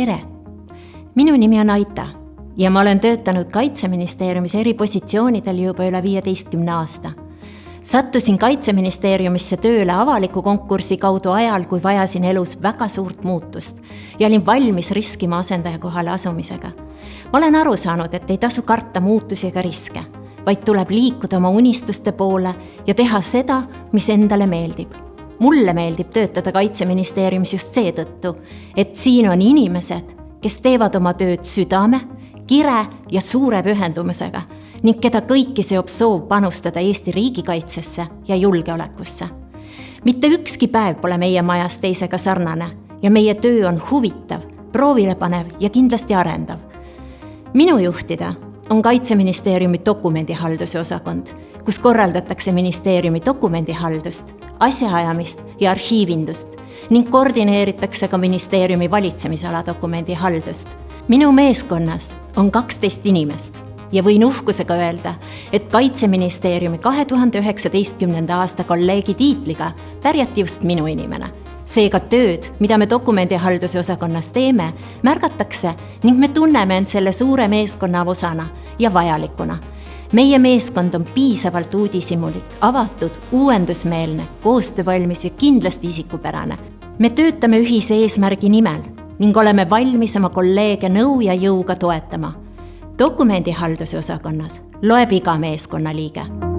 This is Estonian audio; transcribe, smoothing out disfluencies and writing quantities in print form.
Tere! Minu nimi on Aita ja ma olen töötanud Kaitseministeeriumis eri positsioonidel juba üle 15 aasta. Sattusin Kaitseministeeriumisse tööle avaliku konkursi kaudu ajal, kui vajasin elus väga suurt muutust ja olin valmis riskima asendaja kohale asumisega. Ma olen aru saanud, et ei tasu karta muutusi ega riske, vaid tuleb liikuda oma unistuste poole ja teha seda, mis endale meeldib. Mulle meeldib töötada Kaitseministeeriumis just seetõttu, et siin on inimesed, kes teevad oma tööd südame, kire ja suure pühendumusega ning keda kõiki seob soov panustada Eesti riigikaitsesse ja julgeolekusse. Mitte ükski päev pole meie majas teisega sarnane ja meie töö on huvitav, proovilepanev ja kindlasti arendav. Minu juhtida on Kaitseministeeriumi dokumendihalduse osakond, kus korraldatakse ministeeriumi dokumendihaldust, asjaajamist ja arhiivindust ning koordineeritakse ka ministeeriumi valitsemisala dokumendihaldust. Minu meeskonnas on 12 inimest ja võin uhkusega öelda, et Kaitseministeeriumi 2019. aasta kolleegi tiitliga pärjati just minu inimene. Seega tööd, mida me dokumendihalduse osakonnas teeme, märgatakse ning me tunneme end selle suure meeskonna osana ja vajalikuna. Meie meeskond on piisavalt uudishimulik, avatud, uuendusmeelne, koostöövalmis ja kindlasti isikupärane. Me töötame ühise eesmärgi nimel ning oleme valmis oma kolleege nõu ja jõuga toetama. Dokumendihalduse osakonnas loeb iga meeskonnaliige.